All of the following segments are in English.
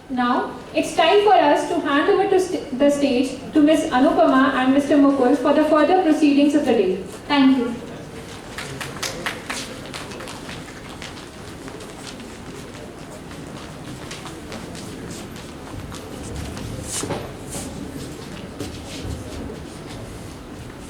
Now, it's time for us to hand over to the stage to Ms. Anupama and Mr. Mukul for the further proceedings of the day. Thank you.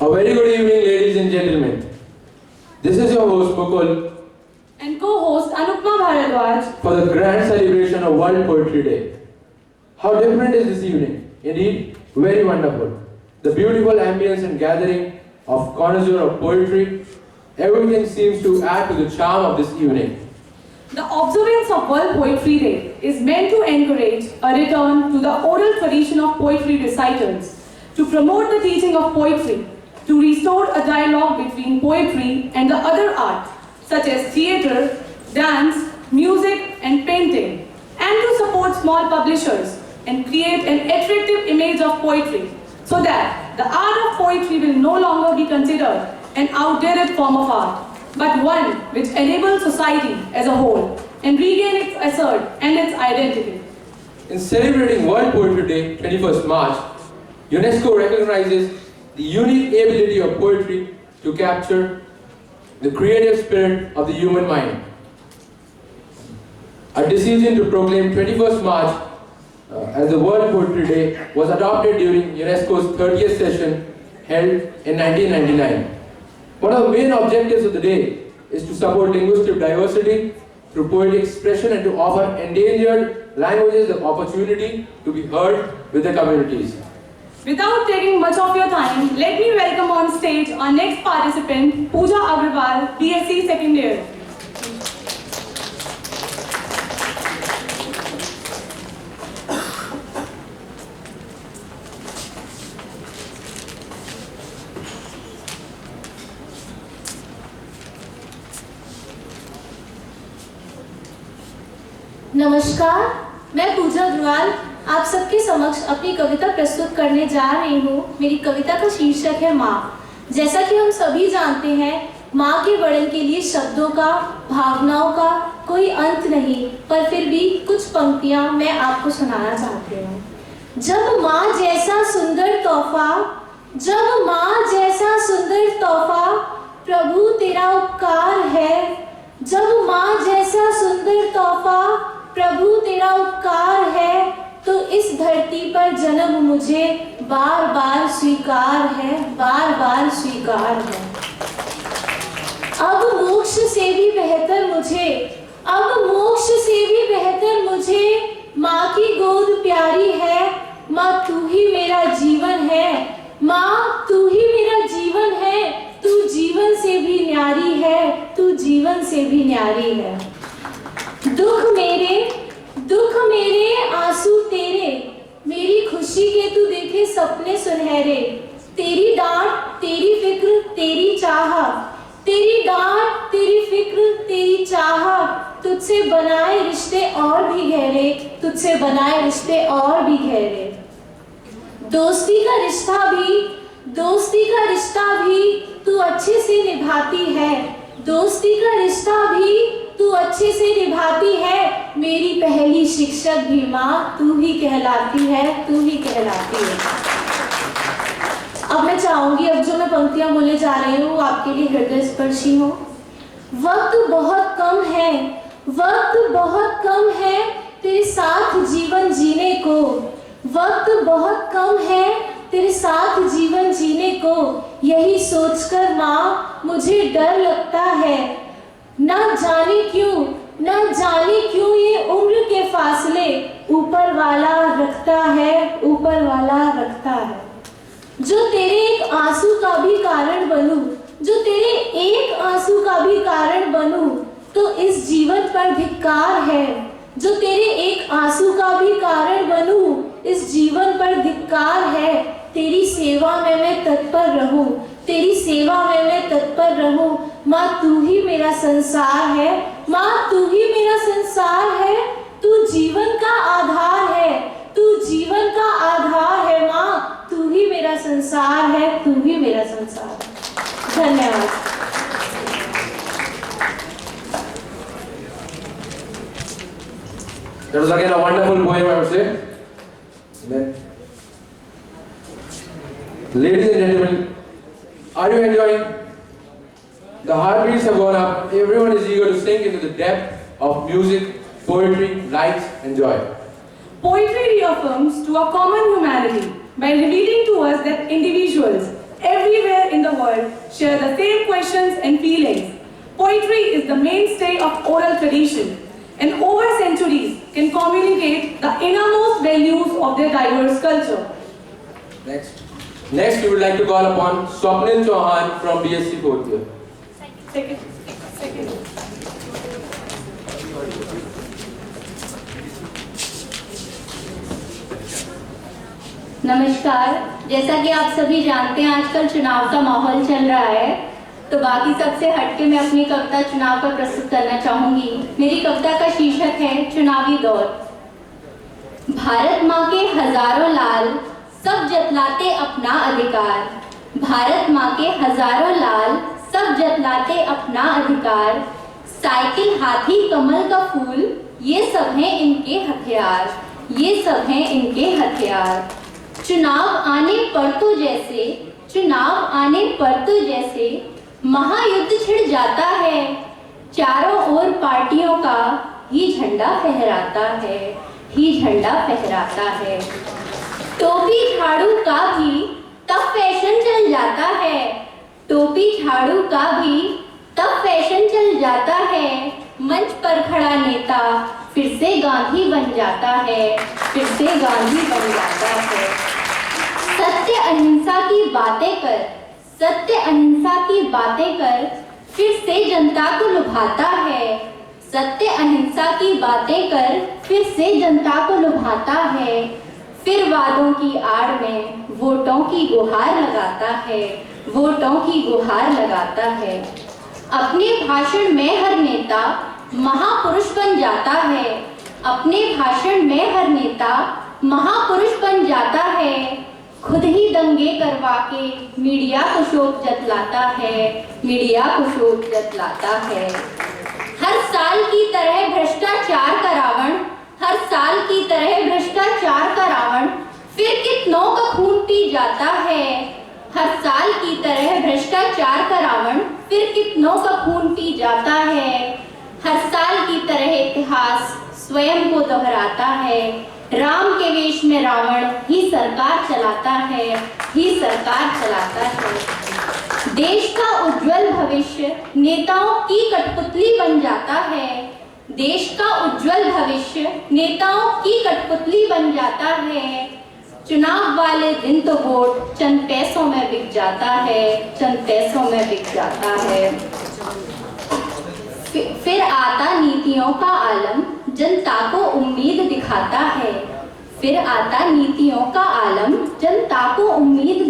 A very good evening, ladies and gentlemen. This is your host, Mukul, and co-host Anupma Bharadwaj for the grand celebration of World Poetry Day. How different is this evening? Indeed, very wonderful. The beautiful ambience and gathering of connoisseurs of poetry, everything seems to add to the charm of this evening. The observance of World Poetry Day is meant to encourage a return to the oral tradition of poetry recitals, to promote the teaching of poetry, to restore a dialogue between poetry and the other arts, such as theatre, dance, music, and painting, and to support small publishers and create an attractive image of poetry, so that the art of poetry will no longer be considered an outdated form of art, but one which enables society as a whole and regain its assert and its identity. In celebrating World Poetry Day, 21st March, UNESCO recognizes the unique ability of poetry to capture the creative spirit of the human mind. A decision to proclaim 21st March as the World Poetry Day was adopted during UNESCO's 30th session held in 1999. One of the main objectives of the day is to support linguistic diversity through poetic expression and to offer endangered languages the opportunity to be heard with their communities. Without taking much of your time, let me welcome on stage our next participant, Pooja Agrawal, BSc second year. नमस्कार, मैं पूजा अग्रवाल आप सबके समक्ष अपनी कविता प्रस्तुत करने जा रही हूँ। मेरी कविता का शीर्षक है माँ। जैसा कि हम सभी जानते हैं, माँ के वर्णन के लिए शब्दों का, भावनाओं का कोई अंत नहीं, पर फिर भी कुछ पंक्तियाँ मैं आपको सुनाना चाहती हूँ। जब माँ जैसा सुंदर तोहफा, जब माँ जैसा सुंदर तोहफा, प्रभु तेरा उपकार है। जब माँ जैसा सुंदर तोहफा, प्रभु तेरा उपकार है, तो इस धरती पर जन्म मुझे बार बार स्वीकार है, बार बार स्वीकार है। अब मोक्ष से भी बेहतर मुझे, अब मोक्ष से भी बेहतर मुझे माँ की गोद प्यारी है। माँ तू ही मेरा जीवन है, माँ तू ही मेरा जीवन है, तू जीवन से भी न्यारी है, तू जीवन से भी न्यारी है। दुख मेरे आंसू तेरे, मेरी खुशी के तू देखे सपने सुनहरे। तेरी डांट तेरी फिक्र तेरी चाह, तेरी डांट तेरी फिक्र तेरी चाह, तुझसे बनाए रिश्ते और भी गहरे, तुझसे बनाए रिश्ते और भी गहरे। दोस्ती का रिश्ता भी तू अच्छे से निभाती है, दोस्ती का रिश्ता भी तू अच्छे से निभाती है। मेरी पहली शिक्षक भी माँ तू ही कहलाती है, तू ही कहलाती है। अब मैं चाहूंगी, अब जो मैं पंक्तियां बोलने जा रही हूँ आपके लिए हृदय स्पर्शी हो। वक्त बहुत कम है, वक्त बहुत कम है तेरे साथ जीवन जीने को, वक्त बहुत कम है तेरे साथ जीवन जीने को। यही सोचकर माँ मुझे डर लगता है, ना जाने क्यों ये उम्र के फासले ऊपर वाला रखता है, ऊपर वाला रखता है। जो तेरे एक आंसू का भी कारण बनूं, जो तेरे एक आंसू का भी कारण बनूं, तो इस जीवन पर धिक्कार है। जो तेरे एक आंसू का भी कारण बनूं, इस जीवन पर धिक्कार है। तेरी सेवा में मैं तत्पर रहूं, तेरी सेवा में मैं तत्पर रहूं। माँ तू ही मेरा संसार है, माँ तू ही मेरा संसार है, तू जीवन का आधार है, तू जीवन का आधार है। माँ तू ही मेरा संसार है, तू ही मेरा संसार है। धन्यवाद। That was again a wonderful poem, I would say. Then, ladies and gentlemen, are you enjoying? The heartbeats have gone up. Everyone is eager to sink into the depth of music, poetry, light, and joy. Poetry reaffirms to our common humanity by revealing to us that individuals everywhere in the world share the same questions and feelings. Poetry is the mainstay of oral tradition and over centuries can communicate the innermost values of their diverse culture. Next, we would like to call upon Swapnil Chauhan from BSc 4th year. Second. नमस्कार। जैसा कि आप सभी जानते हैं आजकल चुनाव का माहौल चल रहा है, तो बाकी सबसे हटके मैं अपनी कविता चुनाव पर प्रस्तुत करना चाहूंगी। मेरी कविता का शीर्षक है चुनावी दौर। भारत माँ के हजारों लाल सब जतलाते अपना अधिकार। भारत माँ के हजारों लाल सब जतलाते अपना अधिकार। साइकिल, हाथी, कमल का फूल, ये सब हैं इनके हथियार। ये सब हैं इनके हथियार। चुनाव आने पर तो जैसे महायुद्ध छिड़ जाता है। चारों ओर पार्टियों का ही झंडा फहराता है। टोपी झाड़ू का भी तब फैशन चल जाता है। टोपी झाड़ू का भी तब फैशन चल जाता है। मंच पर खड़ा नेता फिर से गांधी बन जाता है। सत्य अहिंसा की बातें कर फिर से जनता को लुभाता है। सत्य अहिंसा की बातें कर फिर से जनता को लुभाता है। फिर वादों की आड़ में वोटों की गुहार लगाता है। अपने भाषण में हर नेता महापुरुष बन जाता है। खुद ही दंगे करवा के मीडिया को शोक जतलाता है। हर साल की तरह भ्रष्टाचार का रावण फिर कितनों का खून पी जाता है। हर साल की तरह भ्रष्टाचार का रावण फिर कितनों का खून पी जाता है। हर साल की तरह इतिहास स्वयं को दोहराता है। राम के वेश में रावण ही सरकार चलाता है। देश का उज्जवल भविष्य नेताओं की कठपुतली बन जाता है। चुनाव वाले दिन तो वोट चंद पैसों में बिक जाता है। फिर आता नीतियों का आलम जनता को उम्मीद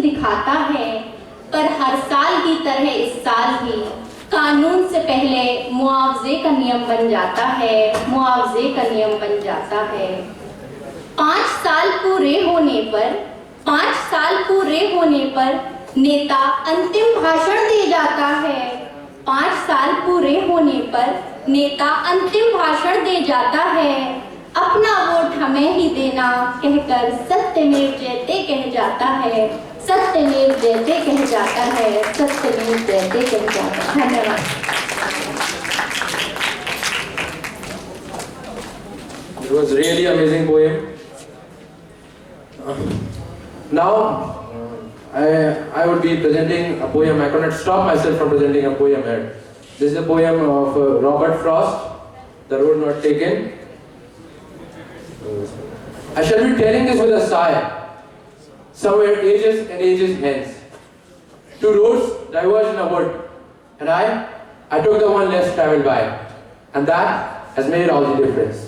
दिखाता है। पर हर साल की तरह इस साल भी कानून से पहले मुआवजे का नियम बन जाता है। 5 साल पूरे होने पर नेता अंतिम भाषण दे जाता है। 5 साल पूरे होने पर नेता अंतिम भाषण दे जाता है। अपना वोट हमें ही देना कहकर सत्यमेव जयते कह जाता है। धन्यवाद। It was really amazing poem. Now, I would be presenting a poem. I could not stop myself from presenting a poem here. This is a poem of Robert Frost, The Road Not Taken. I shall be telling this with a sigh, somewhere ages and ages hence. 2 roads diverged in a wood, and I took the one less traveled by, and that has made all the difference.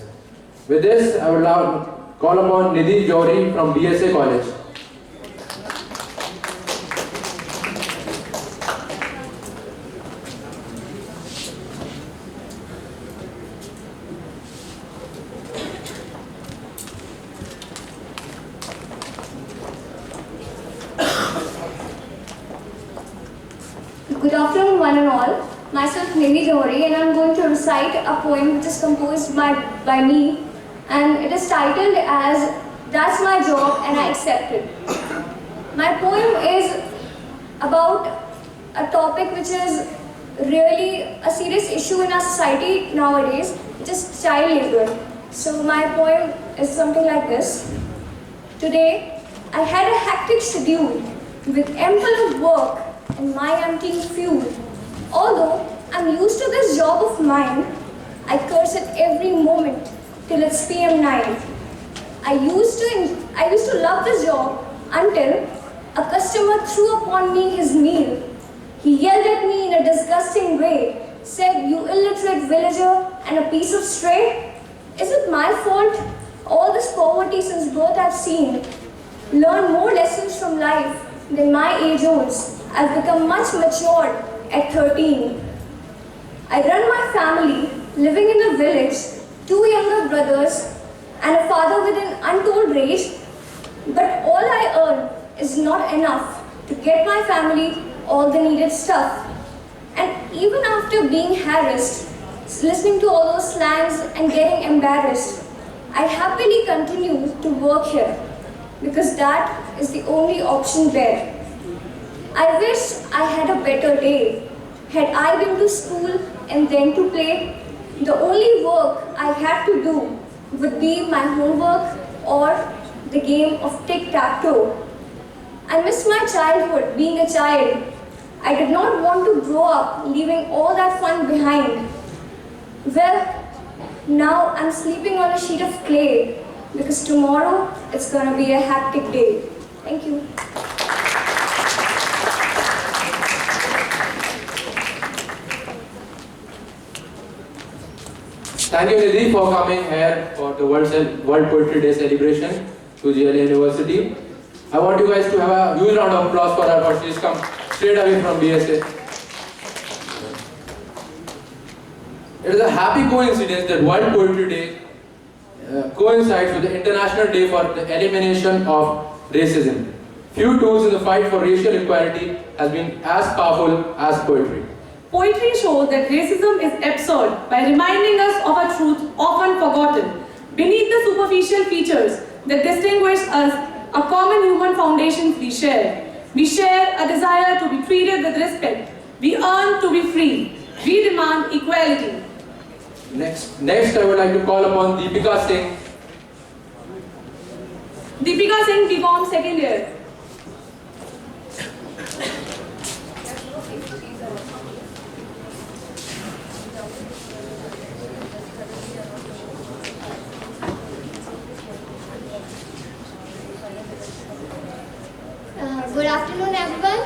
With this, I would now call upon Nidhi Jory from BSA College. Good afternoon, one and all. Myself Nidhi Jory, and I'm going to recite a poem which is composed by me and it is titled as That's My Job and I Accept It. My poem is about a topic which is really a serious issue in our society nowadays, which is child labor. So my poem is something like this. Today, I had a hectic schedule with ample of work and my emptying fuel. Although I'm used to this job of mine, I curse it every moment till it's PM9. I used to love this job until a customer threw upon me his meal. He yelled at me in a disgusting way, said, "You illiterate villager and a piece of stray." Is it my fault? All this poverty since birth I've seen. Learn more lessons from life than my age olds. I've become much matured at 13. I run my family, living in the village, 2 younger brothers, and a father with an untold rage. But all I earn is not enough to get my family all the needed stuff. And even after being harassed, listening to all those slangs and getting embarrassed, I happily continue to work here because that is the only option there. I wish I had a better day. Had I been to school and then to play, the only work I had to do would be my homework or the game of tic-tac-toe. I miss my childhood, being a child. I did not want to grow up leaving all that fun behind. Well, now I'm sleeping on a sheet of clay because tomorrow it's gonna be a hectic day. Thank you. Thank you, Nidhi, for coming here for the World Poetry Day celebration to GLA University. I want you guys to have a huge round of applause for her, for she's come straight away from BSA. It is a happy coincidence that World Poetry Day coincides with the International Day for the Elimination of Racism. Few tools in the fight for racial equality has been as powerful as poetry. Poetry shows that racism is absurd by reminding us of a truth often forgotten. Beneath the superficial features that distinguish us, a common human foundation we share. We share a desire to be treated with respect. We earn to be free. We demand equality. Next, I would like to call upon Deepika Singh. Deepika Singh, BCom second year. Good afternoon, everyone.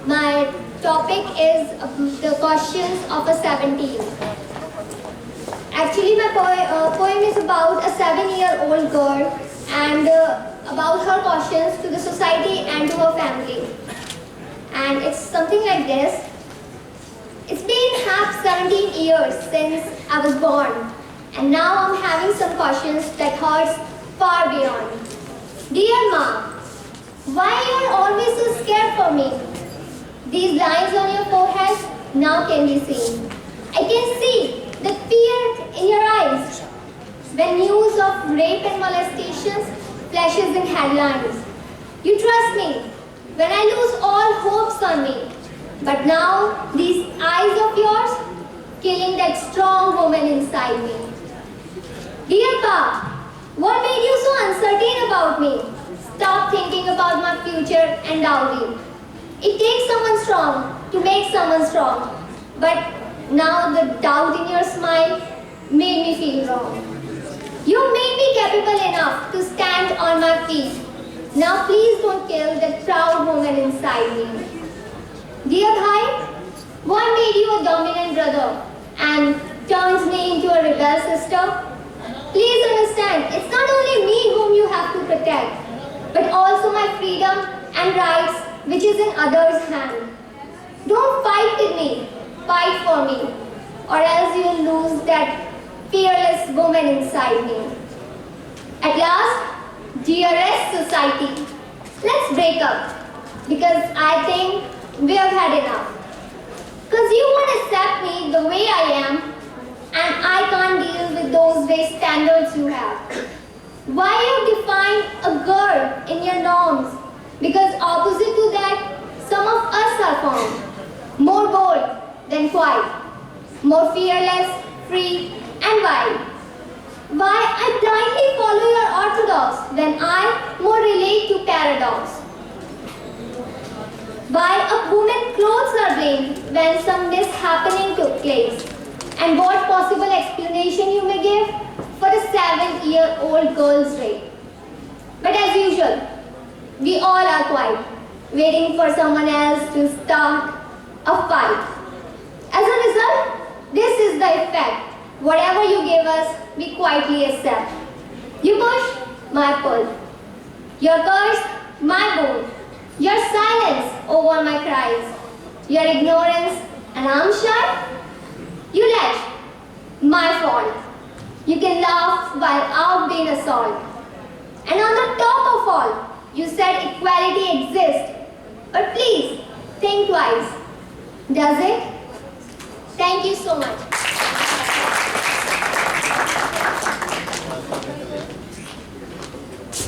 My topic is the questions of a 17. Actually, my poem is about a 7-year-old girl and about her questions to the society and to her family. And it's something like this. It's been half 17 years since I was born, and now I'm having some questions that hurts far beyond. Dear Mom, why you're always so scared for me? These lines on your forehead now can be seen. I can see the fear in your eyes when news of rape and molestations flashes in headlines. You trust me when I lose all hopes on me. But now these eyes of yours killing that strong woman inside me. Dear Pa, what made you so uncertain about me? Stop thinking about my future and dowry. It takes someone strong to make someone strong. But now the doubt in your smile made me feel wrong. You made me capable enough to stand on my feet. Now please don't kill that proud woman inside me. Dear Bhai, what made you a dominant brother and turns me into a rebel sister? Please understand, it's not only me whom you have to protect, but also my freedom and rights which is in others' hand. Don't fight with me, fight for me, or else you'll lose that fearless woman inside me. At last, dearest society, let's break up, because I think we have had enough. Because you won't accept me the way I am, and I can't deal with those way standards you have. Why you define a girl in your norms? Because opposite to that, some of us are found more bold than quiet, more fearless, free, and wild. Why I blindly follow your orthodox when I more relate to paradox? Why a woman's clothes are blamed when some mishappening took place? And what possible explanation you may give for a 7-year-old girl's rape? But as usual, we all are quiet, waiting for someone else to start a fight. As a result, this is the effect. Whatever you give us, we quietly accept. You push, my pull. Your curse, my bone. Your silence over my cries. Your ignorance, and I'm shy. You latch, my fault. You can laugh while out being assaulted. And on the top of all, you said equality exists. But please, think twice. Does it? Thank you so much.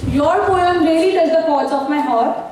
Your poem really touched the chords of my heart.